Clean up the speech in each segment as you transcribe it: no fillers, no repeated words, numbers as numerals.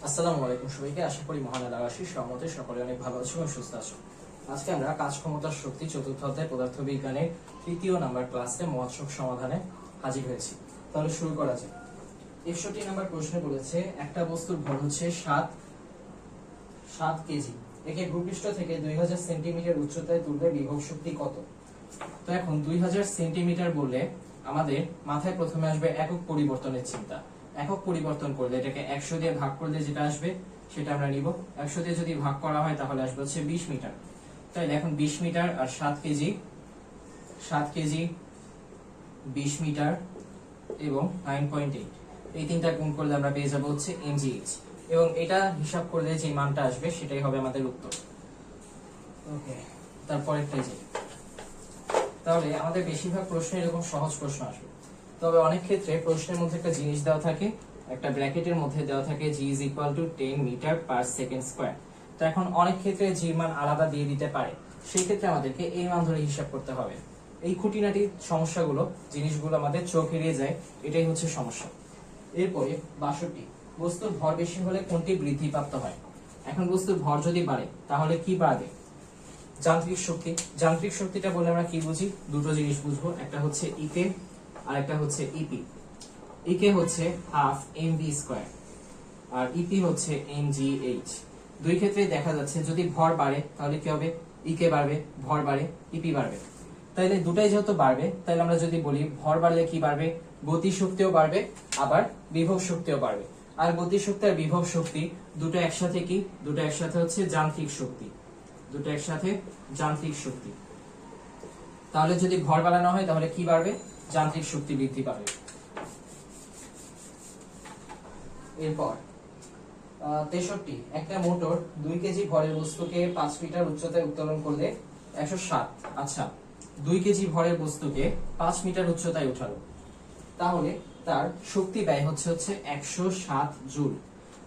আসসালামু আলাইকুম সবাইকে। আশা করি মহান আল্লাহর আশীষ রহমতে সকলে অনেক ভালো আছো এবং সুস্থ আছো। আজকে আমরা কাজ ক্ষমতার শক্তি চতুর্থ অধ্যায় পদার্থ বিজ্ঞানের ৩য় নাম্বার ক্লাসে মহাসক সমাধানে হাজির হয়েছি। তাহলে শুরু করা যাক। ৬১ নাম্বার প্রশ্নে বলেছে একটা বস্তুর ভর হচ্ছে ৭ কেজি, একে ভূপৃষ্ঠ থেকে ২০০০ সেন্টিমিটার উচ্চতায় তুললে বিভব শক্তি কত? তো এখন ২০০০ সেন্টিমিটার বললে আমাদের মাথায় প্রথমে আসবে একক পরিবর্তনের চিন্তা। একক পরিবর্তন করলে এটাকে ১০০ দিয়ে ভাগ করলে যেটা আসবে সেটা আমরা নিব। ১০০ দিয়ে যদি ভাগ করা হয় তাহলে আসবে হচ্ছে ২০ মিটার। তাহলে এখন ২০ মিটার আর ৭ কেজি ২০ মিটার এবং 9.8, এই তিনটা গুণ করলে আমরা পেয়ে যাবো হচ্ছে mgh, এবং এটা হিসাব করলে যে মানটা আসবে সেটাই হবে আমাদের উত্তর। ওকে, তারপরেরটাই যাই। তাহলে আমাদের বেশিরভাগ প্রশ্ন এরকম সহজ প্রশ্ন আসবে, তবে অনেক ক্ষেত্রে প্রশ্নের মধ্যে একটা জিনিস দেওয়া থাকে, একটা ব্র্যাকেটের মধ্যে দেওয়া থাকে g = 10 metre per second square. তো এখন অনেক ক্ষেত্রে g মান আলাদা দিয়ে দিতে পারে, সেই ক্ষেত্রে আমাদেরকে এই মান ধরে হিসাব করতে হবে। এই খুঁটিনাটি সমস্যাগুলো, জিনিসগুলো আমাদের চোখ এড়িয়ে যায়, এটাই হচ্ছে সমস্যা। এরপরে ৬২, বস্তুর ভর বেশি হলে কোনটি বৃদ্ধিপ্রাপ্ত হয়? এখন বস্তুর ভর যদি বাড়ে তাহলে কি বাড়বে? যান্ত্রিক শক্তি। যান্ত্রিক শক্তিটা বলে আমরা কি বুঝি? দুটো জিনিস বুঝবো, একটা হচ্ছে ইকে আর একটা হচ্ছে ইপি। ইকে হচ্ছে হাফ mv², আর ইপি হচ্ছে mgh। দুই ক্ষেত্রেই দেখা যাচ্ছে যদি ভর বাড়ে তাহলে কি হবে? ইকে বাড়বে, ভর বাড়ে ইপি বাড়বে। তাইলে দুটাই যেহেতু বাড়বে, তাহলে আমরা যদি বলি ভর বাড়লে কি বাড়বে? গতি শক্তিও বাড়বে, আবার বিভব শক্তিও বাড়বে। আর গতি শক্তি আর বিভব শক্তি দুটো একসাথে কি? দুটো একসাথে হচ্ছে যান্ত্রিক শক্তি। দুটো একসাথে যান্ত্রিক শক্তি। তাহলে যদি ভর বাড়ানো হয় তাহলে কি বাড়বে? যান্ত্রিক শক্তি বৃদ্ধি পাবে। এরপর ৬৩, একটা মোটর ২ কেজি ভরের বস্তুকে ৫ মিটার উচ্চতায় উত্তোলন করলে ১০৭। আচ্ছা, ২ কেজি ভরের বস্তুকে ৫ মিটার উচ্চতায় উঠালো, তাহলে তার শক্তি ব্যয় হচ্ছে ১০৭ জুল।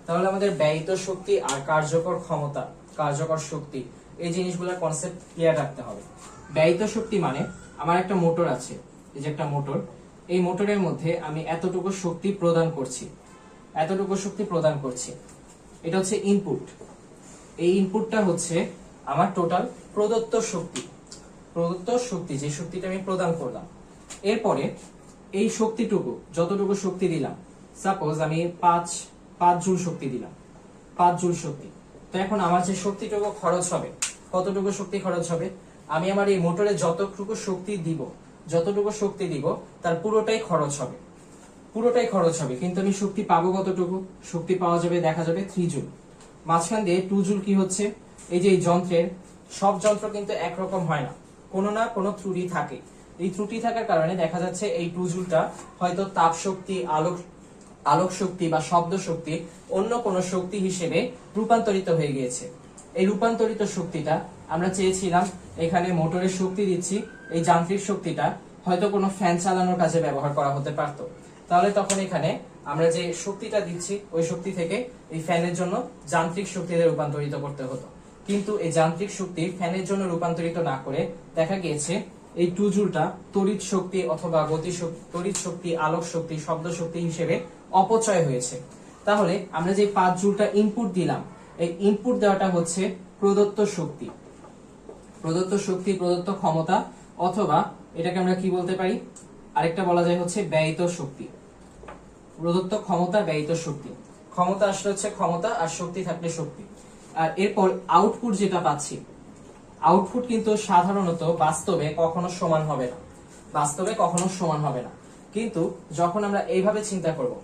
তাহলে আমাদের ব্যয়িত শক্তি আর কার্যকর ক্ষমতা, কার্যকর শক্তি, এই জিনিসগুলোর কনসেপ্ট ক্লিয়ার রাখতে হবে। ব্যয়িত শক্তি মানে আমার একটা মোটর আছে, এই যে একটা মোটর, এই মোটরের মধ্যে আমি এতটুকু শক্তি প্রদান করছি, এতটুকু শক্তি প্রদান করছি, এটা হচ্ছে ইনপুট। এই ইনপুটটা হচ্ছে আমার টোটাল প্রদত্ত শক্তি, প্রদত্ত শক্তি, যে শক্তিটা আমি প্রদান করলাম। এরপরে এই শক্তিটুকু, যতটুকু শক্তি দিলাম, সাপোজ আমি ৫ জুল শক্তি দিলাম, ৫ জুল শক্তি। তো এখন আমার যে শক্তিটুকু খরচ হবে, কতটুকু শক্তি খরচ হবে? আমি আমার এই মোটরে যতটুকু শক্তি দিব তার পুরোটাই খরচ হবে, পুরোটাই খরচ হবে। কিন্তু আমি শক্তি পাবো কতটুকু? শক্তি পাওয়া যাবে, দেখা যাবে 3 জুল। মাঝখান দিয়ে 2 জুল কি হচ্ছে? এই যে এই যন্ত্রের, সব যন্ত্র কিন্তু একরকম হয় না, কোনো না কোনো ত্রুটি থাকে। এই ত্রুটি থাকার কারণে দেখা যাচ্ছে এই 2 জুলটা হয়তো তাপ শক্তি, আলোক শক্তি বা শব্দ শক্তি, অন্য কোনো শক্তি হিসেবে রূপান্তরিত হয়ে গিয়েছে। এই রূপান্তরিত শক্তিটা আমরা চেয়েছিলাম এখানে মোটরের শক্তি দিচ্ছি, এই যান্ত্রিক শক্তিটা হয়তো কোনো ফ্যান চালানোর কাজে ব্যবহার করা হতে পারতো। তাহলে তখন এখানে আমরা যে শক্তিটা দিচ্ছি ওই শক্তি থেকে এই ফ্যানের জন্য যান্ত্রিক শক্তিতে রূপান্তরিত করতে হতো। কিন্তু এই যান্ত্রিক শক্তি ফ্যানের জন্য রূপান্তরিত না করে দেখা গিয়েছে এই 2 জুলটা তড়িৎ শক্তি অথবা গতি শক্তি, তড়িৎ শক্তি, আলোক শক্তি, শব্দ শক্তি হিসেবে অপচয় হয়েছে। তাহলে আমরা যে 5 জুলটা ইনপুট দিলাম, এই ইনপুট দেওয়াটা হচ্ছে প্রদত্ত শক্তি, প্রদত্ত শক্তি, প্রদত্ত ক্ষমতা, অথবা এটাকে আমরা কি বলতে পারি? আরেকটা বলা যায় হচ্ছে ব্যয়িত শক্তি। প্রদত্ত ক্ষমতা, ব্যয়িত শক্তি। ক্ষমতা আসলে হচ্ছে ক্ষমতা, আর শক্তি থাকলে শক্তি। আর এরপর আউটপুট যেটা পাচ্ছি, আউটপুট কিন্তু সাধারণত বাস্তবে কখনো সমান হবে না, বাস্তবে কখনো সমান হবে না। কিন্তু যখন আমরা এইভাবে চিন্তা করব,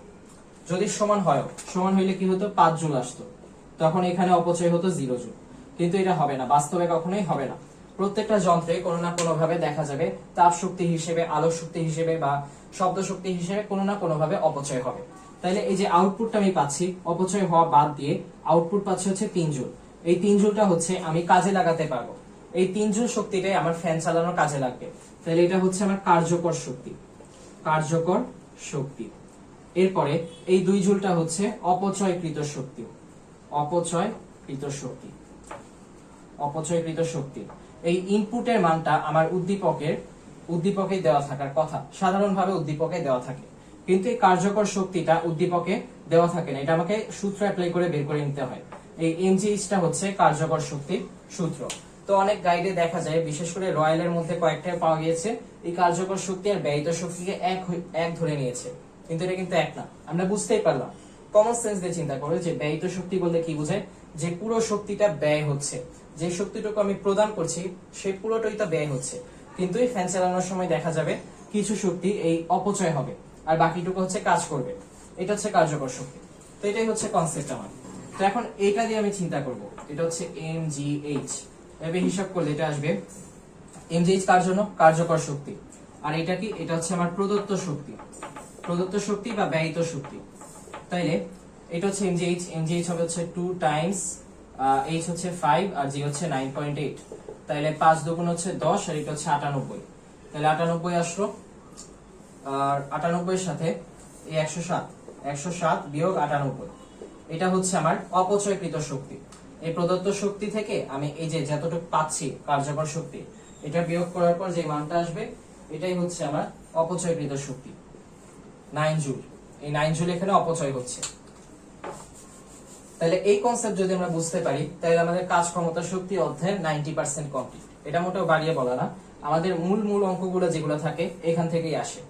যদি সমান হয়, সমান হইলে কি হতো? 5 জুল আসতো, তখন এখানে অপচয় হতো 0 জুল। কিন্তু এটা হবে না, বাস্তবে কখনোই হবে না। প্রত্যেকটা যন্ত্রে কোনো না কোনো ভাবে দেখা যাবে তাপ শক্তি হিসেবে, আলোক শক্তি হিসেবে বা শব্দ শক্তি হিসেবে কোনো না কোনো ভাবে অপচয় হবে। তাইলে এই যে আউটপুটটা আমি পাচ্ছি, অপচয় হওয়া বাদ দিয়ে আউটপুট পাচ্ছি হচ্ছে 3 জুল। এই 3 জুলটা হচ্ছে আমি কাজে লাগাতে পারবো, এই 3 জুল শক্তিটাই আমার ফ্যান চালানোর কাজে লাগবে। তাহলে এটা হচ্ছে আমার কার্যকর শক্তি, কার্যকর শক্তি। এরপরে এই 2 জুলটা হচ্ছে অপচয়কৃত শক্তি, অপচয়কৃত শক্তি, অপচয়কৃত শক্তি। এই ইনপুটের মানটা আমার উদ্দীপকে দেওয়া থাকার কথা, সাধারণভাবে উদ্দীপকে দেওয়া থাকে। কিন্তু এই কার্যকর শক্তিটা উদ্দীপকে দেওয়া থাকে না, এটা আমাকে সূত্র অ্যাপ্লাই করে বের করে নিতে হয়। এই এমজিএইচটা হচ্ছে কার্যকর শক্তির সূত্র। তো অনেক গাইডে দেখা যায়, বিশেষ করে রয়্যালের মধ্যে কয়েকটা পাওয়া গিয়েছে, এই কার্যকর শক্তি আর ব্যয়িত শক্তিকে এক ধরে নিয়েছে, কিন্তু এটা কিন্তু এক না। আমরা বুঝতেই পারলাম, কমন সেন্স দিয়ে চিন্তা করো যে ব্যয়িত শক্তি বলতে কি বোঝায়, যে পুরো শক্তিটা ব্যয় হচ্ছে, যে শক্তিটুকু আমি প্রদান করছি সেই পুরোটাই তো ব্যয় হচ্ছে, কিন্তু এই ফ্যান চালানোর সময় দেখা যাবে কিছু শক্তি এই অপচয় হবে আর বাকিটুকু হচ্ছে কাজ করবে। এটা হচ্ছে কার্যকর শক্তি। তো এটাই হচ্ছে কনসেপ্ট আমার। তো এখন এটা দিয়ে আমি চিন্তা করব, এটা হচ্ছে এমজিএইচ। এভাবে হিসাব করলে এটা আসবে, এমজিএইচ কার জন্য? কার্যকর শক্তি। আর এটা কি? এটা হচ্ছে আমার প্রদত্ত শক্তি, প্রদত্ত শক্তি বা ব্যয়িত শক্তি। তাইলে এটা হচ্ছে এমজিএইচ, এমজিএইচ হবে হচ্ছে 2 টাইমস এইচ হচ্ছে 5 আর জি হচ্ছে 9.8। তাইলে 5 দুগুণ হচ্ছে 10 আর এটা হচ্ছে 98। তাহলে 98 আসলো, আর 98 এর সাথে এই 107 বিয়োগ 98, এটা হচ্ছে আমার অপচয়কৃত শক্তি। এই প্রদত্ত শক্তি থেকে আমি এই যে যতটুকু পাচ্ছি কার্যকর শক্তি, এটা বিয়োগ করার পর যে মানটা আসবে এটাই হচ্ছে আমার অপচয়কৃত শক্তি, 9 জুল। এই 9 জুল এখানে অপচয় হচ্ছে। তাহলে এই কনসেপ্ট যদি আমরা বুঝতে পারি, তাহলে আমাদের কাজ ক্ষমতা শক্তি অধ্যায়ের 90% কমপ্লিট। এটা মোটেও বাড়িয়ে বলা না, আমাদের মূল অঙ্কগুলো যেগুলো থাকে এখান থেকেই আসে।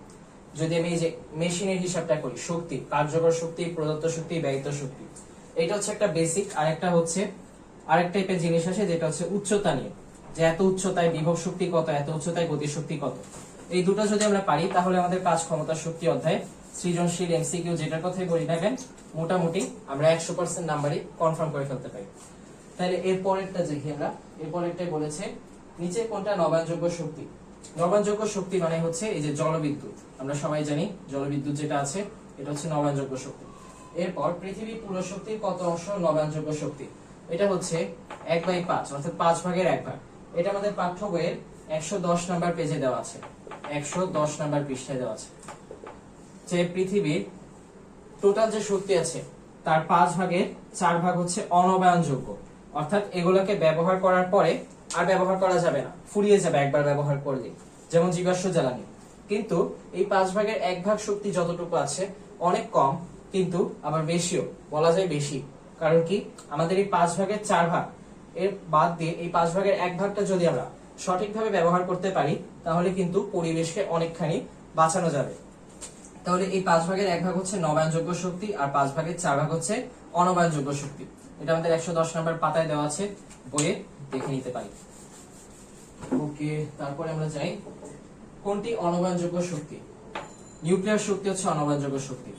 যদি আমি এই যে মেশিনের হিসাবটা করি, শক্তি, কার্যকর শক্তি, প্রদত্ত শক্তি, ব্যয়িত শক্তি, এটা হচ্ছে একটা বেসিক। আর একটা হচ্ছে আরেক টাইপের জিনিস আসে যেটা হচ্ছে উচ্চতা নিয়ে, যে এত উচ্চতায় বিভব শক্তি কত, এত উচ্চতায় গতি শক্তি কত। এই দুটো যদি আমরা পারি তাহলে আমাদের কাজ ক্ষমতা শক্তি অধ্যায় সৃজনশীল এমসিকিউ যেটার কথাই বলি না কেন, মোটামুটি আমরা 100% নাম্বারই কনফার্ম করে ফেলতে পারি। তাহলে এর পরেরটা দেখি আমরা, এর পরেরটাই বলেছে নিচে কোনটা নবায়নযোগ্য শক্তি। নবায়নযোগ্য শক্তি মানে হচ্ছে এই যে জলবিদ্যুৎ, আমরা সবাই জানি জলবিদ্যুৎ যেটা আছে এটা হচ্ছে নবায়নযোগ্য শক্তি। এরপর পৃথিবীর পুরো শক্তির কত অংশ নবায়নযোগ্য শক্তি, এটা হচ্ছে 1/5 অর্থাৎ 5 ভাগের 1 ভাগ। এটা আমাদের পাঠ্য বইয়ের 110 নাম্বার পেজে দেওয়া আছে, 110 নাম্বার পৃষ্ঠায় দেওয়া আছে। যে পৃথিবীর টোটাল যে শক্তি আছে তার 5 ভাগের 4 ভাগ হচ্ছে অনবায়নযোগ্য, অর্থাৎ এগুলোকে ব্যবহার করার পরে আর ব্যবহার করা যাবে না, ফুরিয়ে যাবে একবার ব্যবহার করলে, যেমন জীবাশ্ম জ্বালানি। কিন্তু এই 5 ভাগের 1 ভাগ শক্তি যতটুকু আছে অনেক কম, কিন্তু আবার বেশিও, বলা যায় বেশি। কারণ কি, আমাদের এই 5 ভাগের 4 ভাগ এর বাদ দিয়ে এই 5 ভাগের 1 ভাগটা যদি আমরা সঠিকভাবে ব্যবহার করতে পারি তাহলে কিন্তু পরিবেশকে অনেকখানি বাঁচানো যাবে। তাহলে এই 5 ভাগের 1 ভাগ হচ্ছে নবায়নযোগ্য শক্তি আর 5 ভাগের 4 ভাগ হচ্ছে অনবায়নযোগ্য শক্তি। এটা আমাদের 110 নাম্বার পাতায় দেওয়া আছে, বইয়ে দেখে নিতে পারি। ওকে, তারপরে আমরা যাই কোনটি অনবায়নযোগ্য শক্তি। নিউক্লিয়ার শক্তি হচ্ছে অনবায়নযোগ্য শক্তি।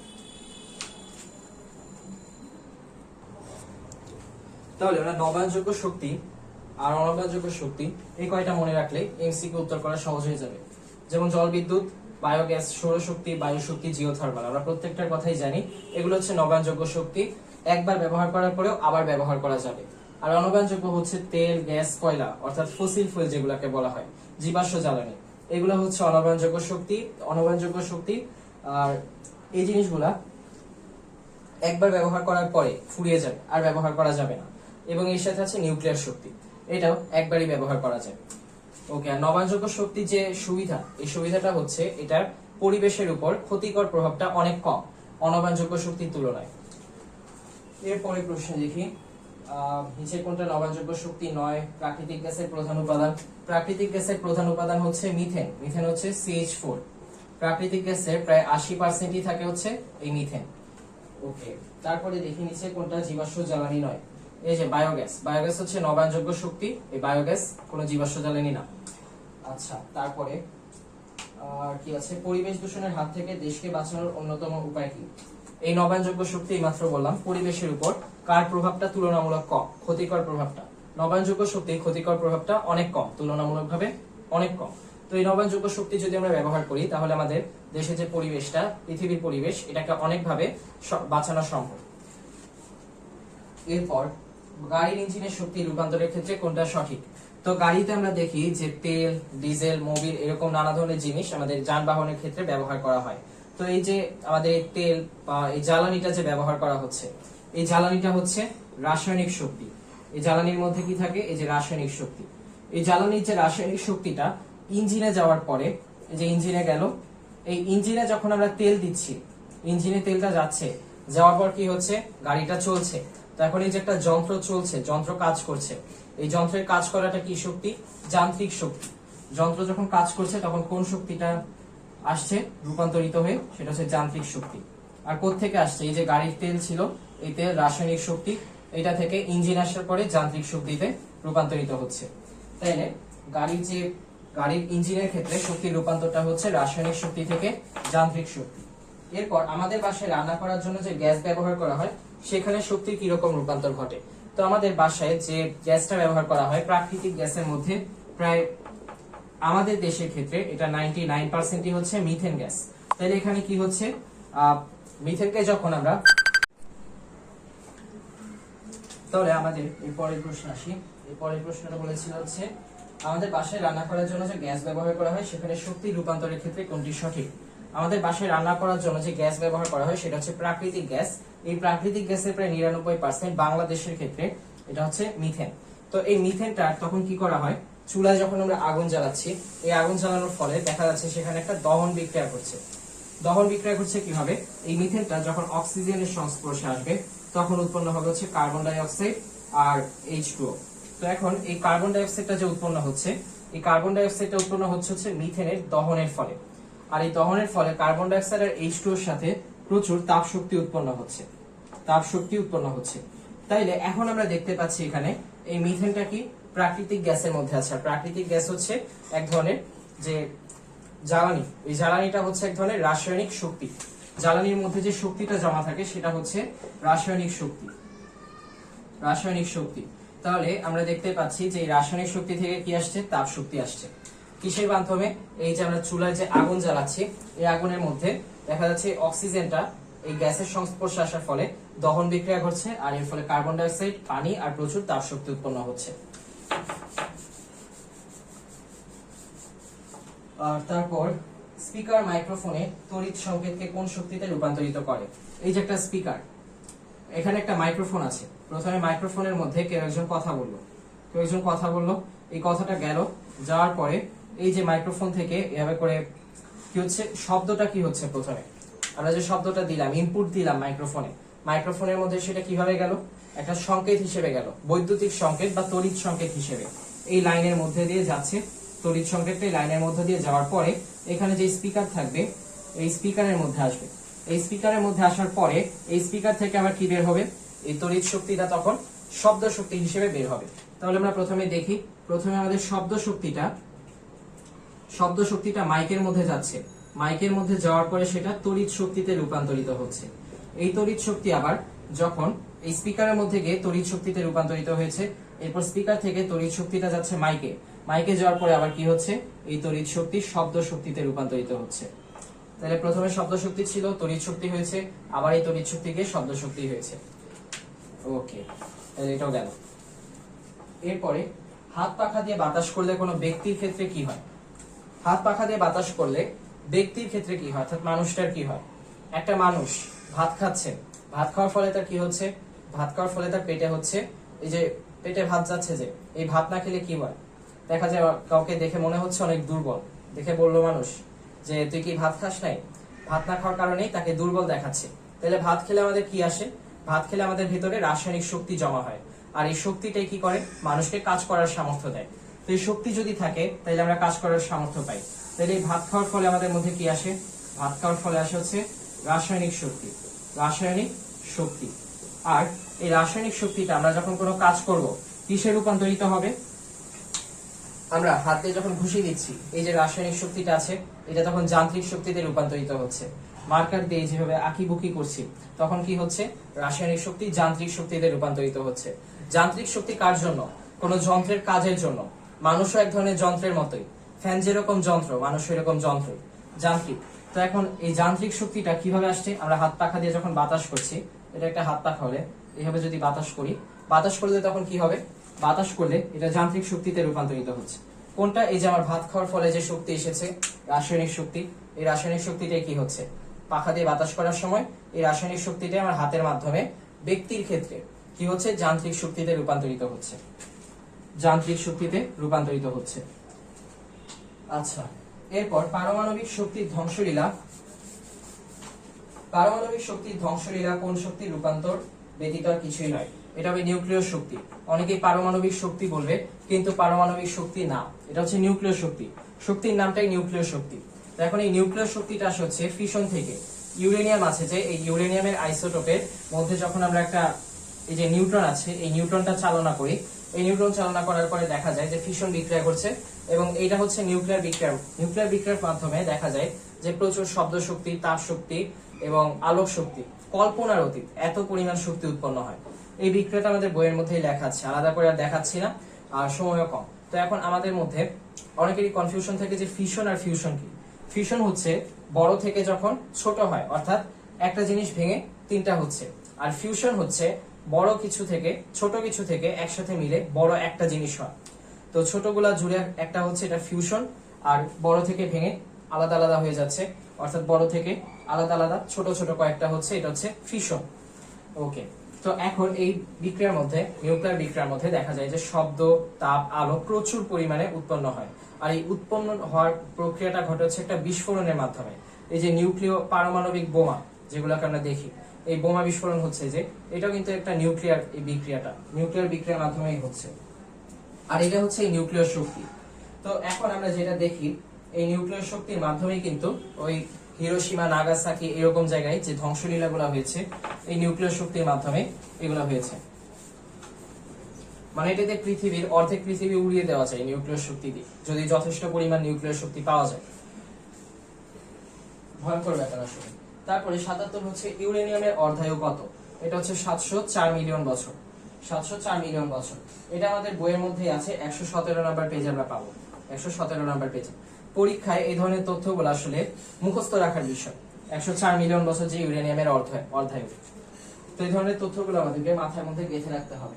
তাহলে আমরা নবায়নযোগ্য শক্তি আর অনবায়নযোগ্য শক্তি এই কয়টা মনে রাখলে এমসিকিউ উত্তর করা সহজ হয়ে যাবে। যেমন জলবিদ্যুৎ, বায়োগ্যাস, সৌরশক্তি, বায়ুশক্তি, জিওথার্মাল, আমরা প্রত্যেকটার কথাই জানি এগুলো হচ্ছে নবায়নযোগ্য শক্তি, একবার ব্যবহার করার পরেও আবার ব্যবহার করা যাবে। আর অনবায়নযোগ্য হচ্ছে তেল, গ্যাস, কয়লা অর্থাৎ ফসিল ফুয়েল যেগুলোকে বলা হয়, জীবাশ্ম জ্বালানি, এগুলো হচ্ছে অনবায়নযোগ্য শক্তি। অনবায়নযোগ্য শক্তি আর এই জিনিসগুলা একবার ব্যবহার করার পরে ফুরিয়ে যাবে, আর ব্যবহার করা যাবে না। এবং এর সাথে আছে নিউক্লিয়ার শক্তি, এটাও একবারই ব্যবহার করা যায়। ওকে, আর নবায়নযোগ্য শক্তির যে সুবিধা, এই সুবিধাটা হচ্ছে এটার পরিবেশের উপর ক্ষতিকর প্রভাবটা অনেক কম অনবায়নযোগ্য শক্তির তুলনায়। এরপরে প্রশ্ন দেখি, নিচে কোনটা নবায়নযোগ্য শক্তি নয়। প্রাকৃতিক গ্যাসের প্রধান উপাদান, প্রাকৃতিক গ্যাসের প্রধান উপাদান হচ্ছে মিথেন। মিথেন হচ্ছে CH4। প্রাকৃতিক গ্যাসের প্রায় 80%ই থাকে হচ্ছে এই মিথেন। ওকে, তারপরে দেখি নিচে কোনটা জীবাশ্ম জ্বালানি নয়। এই যে বায়োগ্যাস, বায়োগ্যাস হচ্ছে নবায়নযোগ্য শক্তি, এই বায়োগ্যাস কোনো জীবাশ্ম জ্বালানি না। আচ্ছা, তারপরে আর কি আছে, পরিবেশ দূষণের হাত থেকে দেশকে বাঁচানোর অন্যতম উপায় কি। এই নবায়নযোগ্য শক্তি মাত্র বললাম পরিবেশের উপর কার প্রভাবটা তুলনামূলক কম, ক্ষতিকর প্রভাবটা। নবায়নযোগ্য শক্তি ক্ষতিকর প্রভাবটা অনেক কম, তুলনামূলকভাবে অনেক কম। তো এই নবায়নযোগ্য শক্তি যদি আমরা ব্যবহার করি তাহলে আমাদের দেশের যে পরিবেশটা, পৃথিবীর পরিবেশ, এটাকে অনেকভাবে বাঁচানো সম্ভব। এরপর গাড়ির ইঞ্জিনের শক্তি রূপান্তরের ক্ষেত্রে কোনটা সঠিক। তো গাড়িতে আমরা দেখি যে তেল, ডিজেল, মোবিল এরকম নানা ধরনের জিনিস আমাদের যানবাহনের ক্ষেত্রে ব্যবহার করা হয়। তো এই যে আমাদের তেল বা এই জ্বালানিটা যে ব্যবহার করা হচ্ছে, এই জ্বালানিটা হচ্ছে রাসায়নিক শক্তি। এই জ্বালানির মধ্যে কি থাকে, এই যে রাসায়নিক শক্তি। এই জ্বালানির যে রাসায়নিক শক্তিটা ইঞ্জিনে যাওয়ার পরে, এই যে ইঞ্জিনে গেল, এই ইঞ্জিনে যখন আমরা তেল দিচ্ছি, ইঞ্জিনে তেলটা যাচ্ছে, যাওয়ার পর কি হচ্ছে, গাড়িটা চলছে। তো এখন এই যে একটা যন্ত্র চলছে, যন্ত্র কাজ করছে, এই যন্ত্রের কাজ করাটা কি শক্তি? যান্ত্রিক শক্তি। যন্ত্র যখন কাজ করছে তখন কোন শক্তিটা আসছে রূপান্তরিত হয়ে? সেটা হচ্ছে যান্ত্রিক শক্তি। আর কোত্থেকে আসছে? এই যে গাড়ির তেল ছিল, এই তেল রাসায়নিক শক্তি, এটা থেকে ইঞ্জিন আসার পরে যান্ত্রিক শক্তিতে রূপান্তরিত হচ্ছে। তাইলে গাড়ির ইঞ্জিনের ক্ষেত্রে শক্তির রূপান্তরটা হচ্ছে রাসায়নিক শক্তি থেকে যান্ত্রিক শক্তি। এরপর আমাদের বাসায় রান্না করার জন্য যে গ্যাস ব্যবহার করা হয় সেখানে শক্তির কি রকম রূপান্তর ঘটে? তো আমাদের বাসায় যে গ্যাসটা ব্যবহার করা হয় প্রাকৃতিক গ্যাসের মধ্যে প্রায় আমাদের দেশের ক্ষেত্রে এটা 99%ই হচ্ছে মিথেন গ্যাস। তাহলে এখানে কি হচ্ছে, মিথেনকে যখন আমরা, তাহলে আমাদের এই পরের প্রশ্ন আসি। এই পরের প্রশ্নটা বলেছিল হচ্ছে আমাদের বাসায় রান্না করার জন্য যে গ্যাস ব্যবহার করা হয় সেখানে শক্তি রূপান্তরের ক্ষেত্রে কোনটি সঠিক? আমাদের বাসায় রান্না করার জন্য যে গ্যাস ব্যবহার করা হয় সেটা হচ্ছে প্রাকৃতিক গ্যাস। এই প্রাকৃতিক গ্যাসের প্রায় 99% বাংলাদেশের ক্ষেত্রে এটা হচ্ছে মিথেন। তো এই মিথেনটা তখন কি করা হয়, চুলায় যখন আমরা আগুন জ্বালাচ্ছি, এই আগুন জ্বালানোর ফলে দেখা যাচ্ছে সেখানে একটা দহন বিক্রিয়া করছে। দহন বিক্রিয়া করছে কিভাবে? এই মিথেনটা যখন অক্সিজেনের সংস্পর্শে আসবে তখন উৎপন্ন হবে হচ্ছে কার্বন ডাই অক্সাইড আর H2O। তো এখন এই কার্বন ডাই অক্সাইডটা যে উৎপন্ন হচ্ছে, এই কার্বন ডাই অক্সাইডটা উৎপন্ন হচ্ছে মিথেনের দহনের ফলে। আর এই দহনের ফলে কার্বন ডাই অক্সাইড আর H2O এর সাথে প্রচুর তাপ শক্তি উৎপন্ন হচ্ছে। তাইলে এখন আমরা দেখতে পাচ্ছি এখানে এই মিথেনটা কি প্রাকৃতিক গ্যাসের মধ্যে আছে। আর প্রাকৃতিক গ্যাস হচ্ছে এক ধরনের যে জ্বালানি, এই জ্বালানিটা হচ্ছে এক ধরনের রাসায়নিক শক্তি। জ্বালানির মধ্যে যে শক্তিটা জমা থাকে সেটা হচ্ছে রাসায়নিক শক্তি। তাহলে আমরা দেখতে পাচ্ছি যে এই রাসায়নিক শক্তি থেকে কি আসছে? তাপ শক্তি আসছে। কিসের মাধ্যমে? এই যে আমরা চুলায় যে আগুন জ্বালাচ্ছি, এই আগুনের মধ্যে দেখা যাচ্ছে অক্সিজেনটা এই গ্যাসের সংস্পর্শে আসার ফলে দহন বিক্রিয়া ঘটছে, আর এর ফলে কার্বন ডাই অক্সাইড, পানি আর প্রচুর তাপ শক্তি উৎপন্ন হচ্ছে। আর তারপর স্পিকার মাইক্রোফোনে তড়িৎ সংকেতকে কোন শক্তিতে রূপান্তরিত করে? এই যে একটা স্পিকার, এখানে একটা মাইক্রোফোন আছে। প্রথমে মাইক্রোফোনের মধ্যে কেউ একজন কথা বললো, এই কথাটা গেল, যাওয়ার পরে এই যে মাইক্রোফোন থেকে এভাবে করে কি হচ্ছে, শব্দটা কি হচ্ছে, প্রথমে আমরা যে শব্দটা দিলাম, ইনপুট দিলাম মাইক্রোফোনের মধ্যে, সেটা কিভাবে গেল? একটা সংকেত হিসেবে গেল, বৈদ্যুতিক সংকেত বা তড়িৎ সংকেত হিসেবে এই লাইনের মধ্যে দিয়ে যাচ্ছে। তড়িৎ সংকেতটা এই লাইনের মধ্যে দিয়ে যাওয়ার পরে এখানে যে স্পিকার থাকবে, এই স্পিকারের মধ্যে আসবে। এই স্পিকারের মধ্যে আসার পরে এই স্পিকার থেকে আবার কি বের হবে? এই তড়িৎ শক্তিটা তখন শব্দ শক্তি হিসেবে বের হবে। তাহলে আমরা প্রথমে দেখি, প্রথমে আমাদের শব্দ শক্তিটা মাইকের মধ্যে যাচ্ছে, মাইকের মধ্যে যাওয়ার পরে সেটা তড়িৎ শক্তিতে রূপান্তরিত হচ্ছে। এই তড়িৎ শক্তি আবার যখন এই স্পিকারের মধ্যে গিয়ে তড়িৎ শক্তিতে রূপান্তরিত হয়েছে, এরপর স্পিকার থেকে তড়িৎ শক্তিটা যাচ্ছে মাইকে যাওয়ার পরে আবার কি হচ্ছে? এই তড়িৎ শক্তি শব্দ শক্তিতে রূপান্তরিত হচ্ছে। তাহলে প্রথমে শব্দ শক্তি ছিল, তড়িৎ শক্তি হয়েছে, আবার এই তড়িৎ শক্তি গিয়ে শব্দ শক্তি হয়েছে। ওকে, তাহলে এটাও গেল। এরপরে হাত পাখা দিয়ে বাতাস করলে কোনো ব্যক্তির ক্ষেত্রে কি হয়? হাত পাখা দিয়ে বাতাস করলে ব্যক্তির ক্ষেত্রে কি হয়, অর্থাৎ মানুষটার কি হয়? একটা মানুষ ভাত খাচ্ছে, ভাত খাওয়ার ফলে তার কি হচ্ছে? ভাত খাওয়ার ফলে তার পেটে হচ্ছে, এই যে পেটে ভাত যাচ্ছে, যে এই ভাত না খেলে কি হয়? দেখা যায় কাউকে দেখে মনে হচ্ছে অনেক দুর্বল, দেখে বললো মানুষ যে তুই কি ভাত খাস নাই? ভাত না খাওয়ার কারণেই তাকে দুর্বল দেখাচ্ছে। তাহলে ভাত খেলে আমাদের কি আসে? ভাত খেলে আমাদের ভিতরে রাসায়নিক শক্তি জমা হয়, আর এই শক্তিটাই কি করে? মানুষকে কাজ করার সামর্থ্য দেয়। তো এই শক্তি যদি থাকে তাহলে আমরা কাজ করার সামর্থ্য পাই। তাহলে এই ভাত খাওয়ার ফলে আমাদের মধ্যে কি আসে? ভাত খাওয়ার ফলে আসে হচ্ছে রাসায়নিক শক্তি। আর এই রাসায়নিক শক্তিটা আমরা যখন কোনো কাজ করব, কিসে রূপান্তরিত হবে? আমরা হাতে যখন ঘুষি দিচ্ছি, এই যে রাসায়নিক শক্তিটা আছে, এটা তখন যান্ত্রিক শক্তিতে রূপান্তরিত হচ্ছে। মার্কার দিয়ে যেভাবে আঁকিবুকি করছি, তখন কি হচ্ছে? রাসায়নিক শক্তি যান্ত্রিক শক্তিতে রূপান্তরিত হচ্ছে। যান্ত্রিক শক্তি কার জন্য? কোন যন্ত্রের কাজের জন্য। মানুষও এক ধরনের যন্ত্রের মতোই, ফ্যান যেরকম যন্ত্র, মানুষ এরকম যন্ত্র, যান্ত্রিক। তো এখন এই যান্ত্রিক শক্তিটা কিভাবে আসছে? আমরা হাত পাখা দিয়ে যখন বাতাস করছি, এটা একটা হাত পাখা হলে এইভাবে যদি বাতাস করলে তখন কি হবে? বাতাস করলে এটা যান্ত্রিক শক্তিতে রূপান্তরিত হচ্ছে। কোনটা? এই যে আমার ভাত খাওয়ার ফলে যে শক্তি এসেছে, রাসায়নিক শক্তি, এই রাসায়নিক শক্তিটাই কি হচ্ছে? পাখা দিয়ে বাতাস করার সময় এই রাসায়নিক শক্তিটা আমার হাতের মাধ্যমে ব্যক্তির ক্ষেত্রে কি হচ্ছে? যান্ত্রিক শক্তিতে রূপান্তরিত হচ্ছে। আচ্ছা, এরপর পারমাণবিক শক্তির ধ্বংসলীলা, পারমাণবিক শক্তির ধ্বংসলীলা কোন শক্তির রূপান্তর ব্যতীত আর কিছুই নয়, এটা হবে নিউক্লিয় শক্তি। অনেকেই পারমাণবিক শক্তি বলবে, কিন্তু পারমাণবিক শক্তি না, এটা হচ্ছে নিউক্লিয় শক্তি। শক্তির নামটাই নিউক্লিয় শক্তি। তো এখন এই নিউক্লিয় শক্তিটা হচ্ছে ফিশন থেকে। ইউরেনিয়াম আছে, যে এই ইউরেনিয়ামের আইসোটোপের মধ্যে যখন আমরা একটা এই যে নিউট্রন আছে, এই নিউট্রনটা চালনা করি, এই নিউট্রন চালনা করার পরে দেখা যায় যে ফিশন বিক্রিয়া করছে, এবং এইটা হচ্ছে নিউক্লিয়ার বিক্রিয়া। নিউক্লিয়ার বিক্রিয়ার মাধ্যমে দেখা যায় যে প্রচুর শব্দ শক্তি, তাপ শক্তি এবং আলোক শক্তি, কল্পনার অতীত এত পরিমাণ শক্তি উৎপন্ন হয়। এই বিক্রিয়াটা আমাদের বইয়ের মধ্যেই লেখা আছে, আলাদা করে আর দেখাচ্ছি না, আর সময়ও কম। তো এখন আমাদের মধ্যে অনেকেরই কনফিউশন থাকে যে ফিশন আর ফিউশন কি। ফিশন হচ্ছে বড় থেকে যখন ছোট হয়, অর্থাৎ একটা জিনিস ভেঙে তিনটা হচ্ছে। আর ফিউশন হচ্ছে বড় কিছু থেকে, ছোট কিছু থেকে একসাথে মিলে বড় একটা জিনিস হয়। তো ছোটগুলা জুড়ে একটা হচ্ছে এটা ফিউশন, আর বড় থেকে ভেঙে আলাদা আলাদা হয়ে যাচ্ছে, অর্থাৎ বড় থেকে আলাদা আলাদা ছোট ছোট কয়েকটা হচ্ছে, এটা হচ্ছে ফিশন। ওকে, তো এখন এই বিক্রিয়ার মধ্যে, নিউক্লিয়ার বিক্রিয়ার মধ্যে দেখা যায় যে শব্দ, তাপ, আলো প্রচুর পরিমাণে উৎপন্ন হয়। আর এই উৎপন্ন হওয়ার প্রক্রিয়াটা ঘটে হচ্ছে একটা বিস্ফোরণের মাধ্যমে। এই যে নিউক্লিয় পারমাণবিক বোমা যেগুলোকে আমরা দেখি, এই বোমা বিস্ফোরণ হচ্ছে, যে এটাও কিন্তু একটা নিউক্লিয়ার, এই বিক্রিয়াটা নিউক্লিয়ার বিক্রিয়ার মাধ্যমেই হচ্ছে। আর এটা হচ্ছে এই নিউক্লিয়ার শক্তি। তো এখন আমরা যেটা দেখি, এই নিউক্লিয়ার শক্তির মাধ্যমেই কিন্তু ওই হিরোশিমা, নাগাসাকি এরকম জায়গায় যে ধ্বংসলীলাগুলো হয়েছে, এই নিউক্লিয়ার শক্তির মাধ্যমে এগুলো হয়েছে। মানে এটাতে পৃথিবীর অর্ধেক পৃথিবী উড়িয়ে দেওয়া যায় নিউক্লিয়ার শক্তি দিয়ে, যদি যথেষ্ট পরিমাণ নিউক্লিয়ার শক্তি পাওয়া যায়। ভয়ঙ্কর ব্যাপার আসলে। তারপরে 77 হচ্ছে ইউরেনিয়ামের অর্ধায়ু কত? এটা হচ্ছে 704 মিলিয়ন বছর। 704 মিলিয়ন বছর, এটা আমাদের বইয়ের মধ্যেই আছে, 117 নম্বর পেজে আমরা পাবো। 117 নম্বর পেজে পরীক্ষায় এই ধরনের তথ্যগুলো আসলে মুখস্থ রাখার বিষয়। 104 মিলিয়ন বছর যে ইউরেনিয়ামের অর্ধায়ু, তো এই ধরনের তথ্যগুলো আমাদেরকে মাথার মধ্যে গেঁথে রাখতে হবে।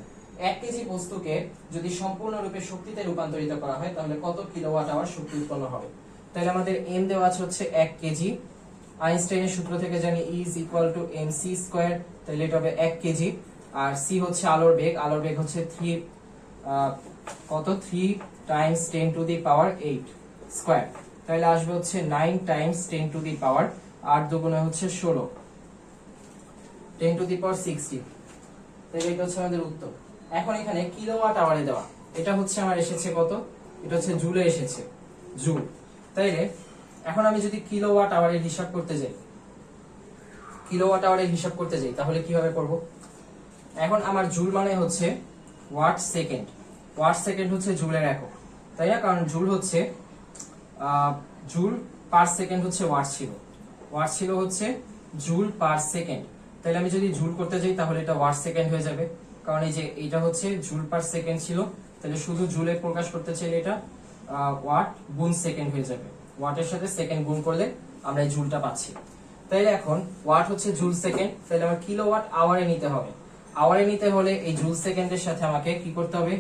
1 কেজি বস্তুকে যদি সম্পূর্ণরূপে শক্তিতে রূপান্তরিত করা হয়, তাহলে কত কিলোওয়াট আওয়ার শক্তি উৎপন্ন হবে? তাহলে আমাদের এম দেওয়া আছে হচ্ছে 1 কেজি। আইনস্টাইনের সূত্র থেকে জানি E = mc², তাহলে এটা হবে 1 কেজি। আর c হচ্ছে আলোর বেগ, আলোর বেগ হচ্ছে 3 টাইমস 10⁸ স্কয়ার, তাহলে আসবে হচ্ছে 9 টাইমস 10⁻, 8 দুগুণে হচ্ছে 16, 10⁻60। তাহলে এটা হচ্ছে আমাদের উত্তর। এখন এখানে কিলোওয়াট আওয়ারে দেওয়া, এটা হচ্ছে আমার এসেছে কত? এটা হচ্ছে জুলে এসেছে, জুল। তাইলে এখন আমি যদি কিলোওয়াট আওয়ারের হিসাব করতে যাই, কিলোওয়াট আওয়ারের হিসাব করতে যাই, তাহলে কিভাবে করব? এখন আমার জুল মানে হচ্ছে ওয়াট সেকেন্ড। ওয়াট সেকেন্ড হচ্ছে জুলের একক, তাই না? কারণ জুল হচ্ছে জুল পার সেকেন্ড হচ্ছে ওয়াট ছিল, ওয়াট ছিল হচ্ছে জুল পার সেকেন্ড। তাহলে আমি যদি জুল করতে যাই, তাহলে এটা ওয়াট সেকেন্ড হয়ে যাবে, কারণ এই যে এটা হচ্ছে জুল পার সেকেন্ড ছিল, তাহলে শুধু জুলে প্রকাশ করতে চাইলে এটা ওয়াট গুণ সেকেন্ড হয়ে যাবে। ওয়াটের সাথে সেকেন্ড গুণ করলে আমরা এই জুলটা পাচ্ছি। তাইলে এখন ওয়াট হচ্ছে জুল সেকেন্ড, তাহলে আমার কিলোওয়াট আওয়ারে নিতে হবে। আওয়ারে নিতে হলে এই জুল সেকেন্ডের সাথে আমাকে কি করতে হবে?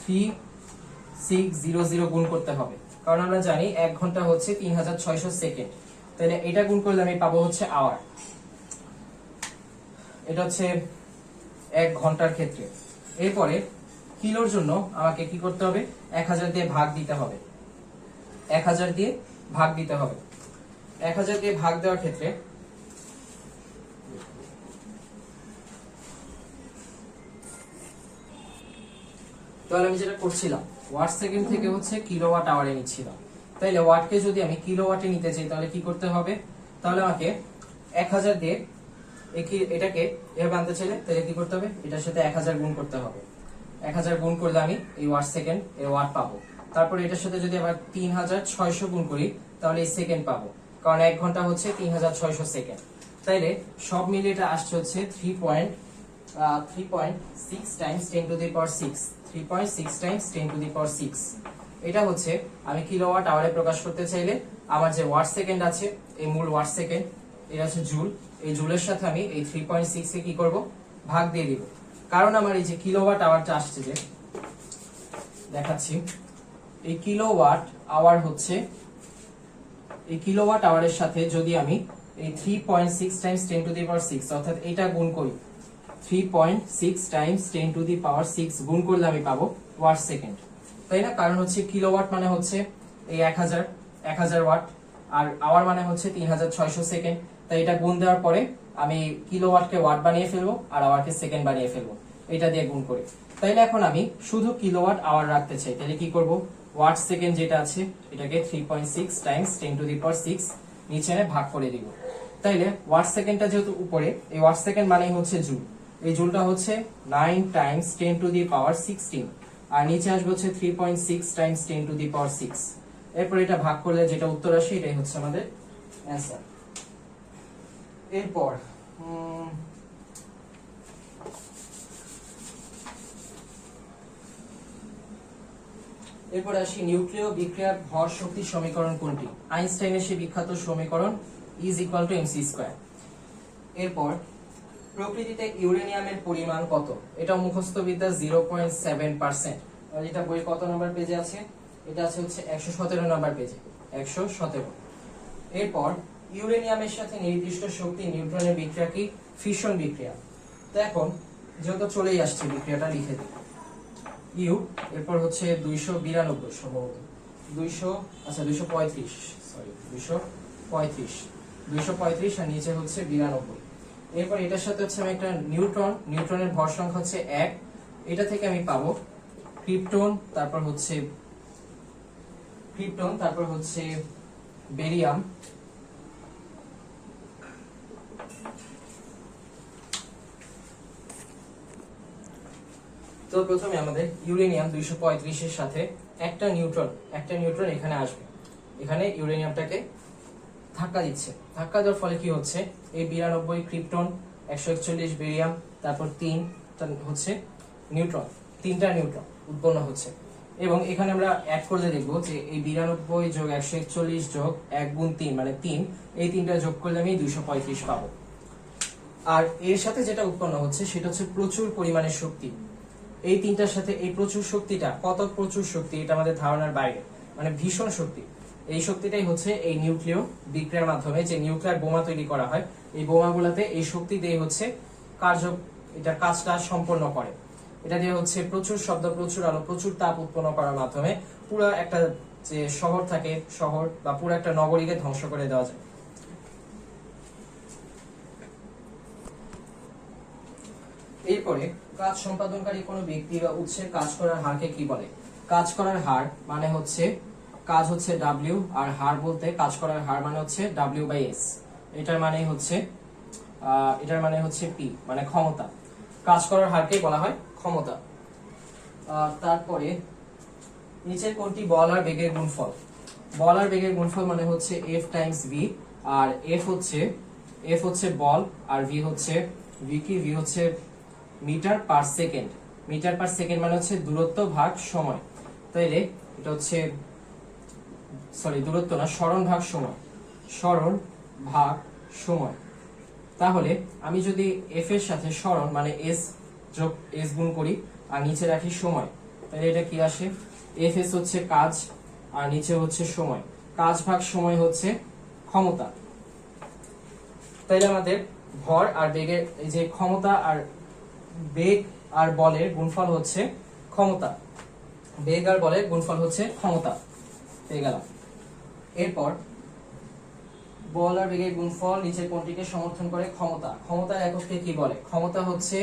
3600 গুণ করতে হবে, কারণ আমরা জানি 1 ঘন্টা হচ্ছে 3600 সেকেন্ড। তাহলে এটা গুণ করলে আমি পাবো হচ্ছে আওয়ার। এটা হচ্ছে 1 ঘন্টার ক্ষেত্রে। এরপরে কিলোর জন্য আমাকে কি করতে হবে? 1000 দিয়ে ভাগ দিতে হবে, 1000 দিয়ে ভাগ দিতে হবে। 1000 দিয়ে ভাগ দেওয়ার ক্ষেত্রে তাহলে আমি যেটা করছিলাম, ওয়াট সেকেন্ড থেকে হচ্ছে কিলোওয়াট আওয়ারে নিচ্ছিলাম। তাইলে ওয়াটকে যদি আমি কিলোওয়াটে নিতে চাই, তাহলে কি করতে হবে? তাহলে আমাকে 1000 দিয়ে এটাকে এভাবে আনতে চাইলে তাহলে কি করতে হবে? এটার সাথে 1000 গুণ করতে হবে। 1000 গুণ করলে আমি এই ওয়াট সেকেন্ড এর ওয়াট পাবো। তারপরে এটার সাথে যদি আবার 3600 গুণ করি, তাহলে এই সেকেন্ড পাবো, কারণ 1 ঘন্টা হচ্ছে 3600 সেকেন্ড। তাইলে সব মিলিয়ে এটা আসছে হচ্ছে 3.6 টাইমস 10⁶, 3.6 টাইমস 10⁶। এটা হচ্ছে আমি কিলোওয়াট আওয়ারে প্রকাশ করতে চাইলে আমার যে ওয়াট সেকেন্ড আছে, এই মূল ওয়াট সেকেন্ড, এটা হচ্ছে জুল, এই জুলের সাথে আমি এই 3.6 কে কি করব? ভাগ দিয়ে দিব। কারণ আমার এই যে কিলোওয়াট আওয়ারটা আসছে, যে দেখাচ্ছি, এই কিলোওয়াট আওয়ার হচ্ছে, এই কিলোওয়াট আওয়ারের সাথে যদি আমি এই 3.6 টাইমস 10⁶, অর্থাৎ এটা গুণ করি, 3.6 টাইমস 10⁶ গুণ করলে আমি পাবো ওয়াট সেকেন্ড, তাই না? কারণ হচ্ছে কিলোওয়াট মানে হচ্ছে এই 1000, 1000 ওয়াট, আর আওয়ার মানে হচ্ছে 3600 সেকেন্ড। তাই এটা গুণ দেওয়ার পরে আমি কিলোওয়াটকে ওয়াট বানিয়ে ফেলবো আর আওয়ারকে সেকেন্ড বানিয়ে ফেলবো, এটা দিয়ে গুণ করি। তাইলে এখন আমি শুধু কিলোওয়াট আওয়ার রাখতে চাই, তাহলে কি করব, ওয়াট সেকেন্ড যেটা আছে এটাকে 3.6 টাইমস 10⁶ নিচে এনে ভাগ করে দিব। তাইলে ওয়াট সেকেন্ডটা যেহেতু উপরে, এই ওয়াট সেকেন্ড মানেই হচ্ছে জুল, এই জুলটা হচ্ছে 9 টাইমস 10⁻16, আর নিচে আসবে হচ্ছে 3.6 টাইমস 10⁶। এরপর এটা ভাগ করলে যেটা উত্তর আসে এটাই হচ্ছে আমাদের অ্যান্সার। এরপর আসি নিউক্লিয় বিক্রিয়ার ভর শক্তি সমীকরণ কোনটি? আইনস্টাইনের সেই বিখ্যাত সমীকরণ E=mc²। এরপর প্রকৃতিতে ইউরেনিয়ামের পরিমাণ কত? এটা মুখস্থ বিদ্যা 0.7%। আর এটা বই কত নম্বর পেজে আছে? এটা আছে হচ্ছে 117 নম্বর পেজে, 117। এরপর ইউরেনিয়ামের সাথে নির্দিষ্ট শক্তি নিউট্রনের বিক্রিয়া কি? ফিশন বিক্রিয়া। তো এখন যেহেতু চলেই আসছে বিক্রিয়াটা লিখে দিই। ইউ এরপর হচ্ছে 292 সম্ভবত 235 আর নিচে হচ্ছে 92। এরপর এটার সাথে হচ্ছে আমি একটা নিউট্রনের ভর সংখ্যা হচ্ছে 1, এটা থেকে আমি পাবো ক্রিপ্টন, তারপর হচ্ছে বেরিয়াম, তো প্রথমে আমাদের ইউরেনিয়াম 235 এর সাথে একটা নিউট্রন এখানে আসবে, এখানে ইউরেনিয়ামটাকে ধাক্কা দিচ্ছে, ধাক্কা দেওয়ার ফলে কি হচ্ছে, এই 92 ক্রিপ্টন, 141 বেরিয়াম, তারপর 3 হচ্ছে নিউট্রন, 3টা নিউট্রন উৎপন্ন হচ্ছে। এবং এখানে আমরা অ্যাড করলে দেখব যে এই 92 যোগ 141 যোগ 1 গুণ 3 মানে 3, এই 3টা যোগ করলে আমি 235 পাবো। আর এর সাথে যেটা উৎপন্ন হচ্ছে সেটা হচ্ছে প্রচুর পরিমাণের শক্তি। এই 3টার সাথে এই প্রচুর শক্তিটা, কত প্রচুর শক্তি এটা আমাদের ধারণার বাইরে, মানে ভীষণ শক্তি। এই শক্তিটাই হচ্ছে এই নিউক্লিয় বিক্রিয়ার মাধ্যমে যে নিউক্লিয়ার বোমা তৈরি করা হয়, এই বোমাগুলোতে এই শক্তি দিয়ে হচ্ছে এটার কাজটা সম্পন্ন করে। এটা দিয়ে হচ্ছে প্রচুর শব্দ, প্রচুর আলো, প্রচুর তাপ উৎপন্ন করার মাধ্যমে পুরো একটা যে শহর থাকে, শহর বা পুরো একটা নগরীকে ধ্বংস করে দেওয়া যায়। এরপরে কাজ সম্পাদনকারী কোনো ব্যক্তি বা উৎসের কাজ করার হারকে কি বলে? কাজ করার হার মানে হচ্ছে, কাজ হচ্ছে W, আর হার বলতে কাজ করার হার মানে হচ্ছে W/S। এটার মানে হচ্ছে P, মানে ক্ষমতা। কাজ করার হারকে বলা হয় ক্ষমতা। তারপরে নিচের কোনটি বল আর বেগের গুণফল? বল আর বেগের গুণফল মানে হচ্ছে F টাইমস V, আর F হচ্ছে বল, আর V হচ্ছে metre per second. Metre per second মানে হচ্ছে দূরত্ব ভাগ সময়। তাইলে এটা হচ্ছে দূরত্ব না, সরণ ভাগ সময়। তাহলে আমি যদি F এর সাথে সরণ মানে S যোগ S গুণ করি আর নিচে রাখি সময়, তাহলে এটা কি আসে? Fs হচ্ছে কাজ আর নিচে হচ্ছে সময়, কাজ ভাগ সময় হচ্ছে ক্ষমতা। তাইলে আমাদের ভর আর বেগের, এই যে ক্ষমতা আর বেগ আর বলের গুণফল হচ্ছে ক্ষমতা, বেগ আর বলের গুণফল হচ্ছে ক্ষমতা, পেয়ে গেলাম। এরপর বল আর বেগের গুণফল নিচের কোনটিকে সমর্থন করে? ক্ষমতা। ক্ষমতার একককে কি বলে? ক্ষমতা হচ্ছে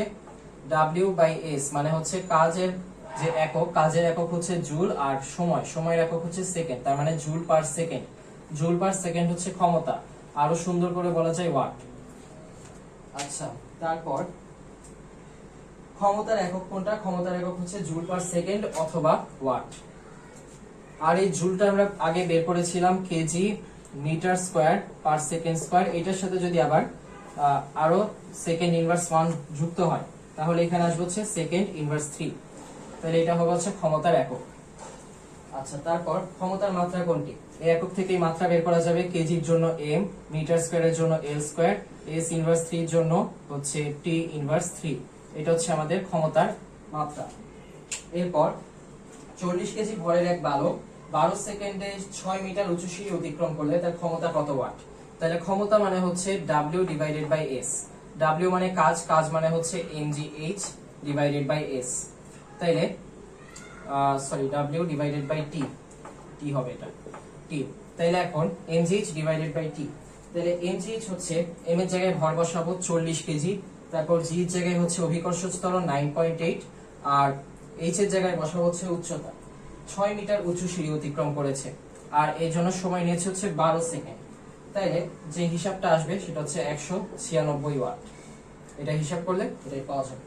W/S, মানে হচ্ছে কাজের যে একক, কাজের একক হচ্ছে জুল, আর সময়ের একক হচ্ছে সেকেন্ড, তার মানে joule per second. Joule per second হচ্ছে ক্ষমতা, আরো সুন্দর করে বলা যায় ওয়াট। আচ্ছা, তারপর ক্ষমতার একক কোনটা? ক্ষমতার একক হচ্ছে জুল পার সেকেন্ড অথবা ওয়াট। আর এই জুলটা আমরা আগে বের করেছিলাম KG metre square per second square. এটার সাথে যদি আবার আরো সেকেন্ড ইনভার্স 1 যুক্ত হয় তাহলে এখানে আসবে হচ্ছে সেকেন্ড ইনভার্স 3, তাহলে এটা হবে হচ্ছে ক্ষমতার একক। আচ্ছা, তারপর ক্ষমতার মাত্রা কোনটি? এই একক থেকেই মাত্রা বের করা যাবে। কেজির জন্য m, মিটার স্কয়ারের জন্য l স্কয়ার, s ইনভার্স 3 এর জন্য হচ্ছে t ইনভার্স 3। এটা হচ্ছে আমাদের ক্ষমতার মাত্রা। এরপর 40 কেজি ভরের এক বালক 12 সেকেন্ডে 6 মিটার উঁচু সিঁড়ি অতিক্রম করলে তার ক্ষমতা কত ওয়াট? তাহলে ক্ষমতা মানে হচ্ছে W/S। W মানে কাজ মানে হচ্ছে mgh/s। তাইলে W/T হবে এটা, T। তাহলে এখন mgh ডিভাইডেড বাই টি, তাহলে mgh হচ্ছে m এর জায়গায় ভর বসাবো 40 কেজি, তারপর g এর জায়গায় হচ্ছে অভিকর্ষ ত্বরণ 9.8, আর h এর জায়গায় বসাবো হচ্ছে উচ্চতা 6 মিটার উঁচু সিঁড়ি অতিক্রম করেছে, আর এই জন্য সময় নিয়েছে হচ্ছে 12 সেকেন্ড। তাইলে যে হিসাবটা আসবে সেটা হচ্ছে 196 ওয়াট। এটা হিসাব করলে এটাই পাওয়া যাবে।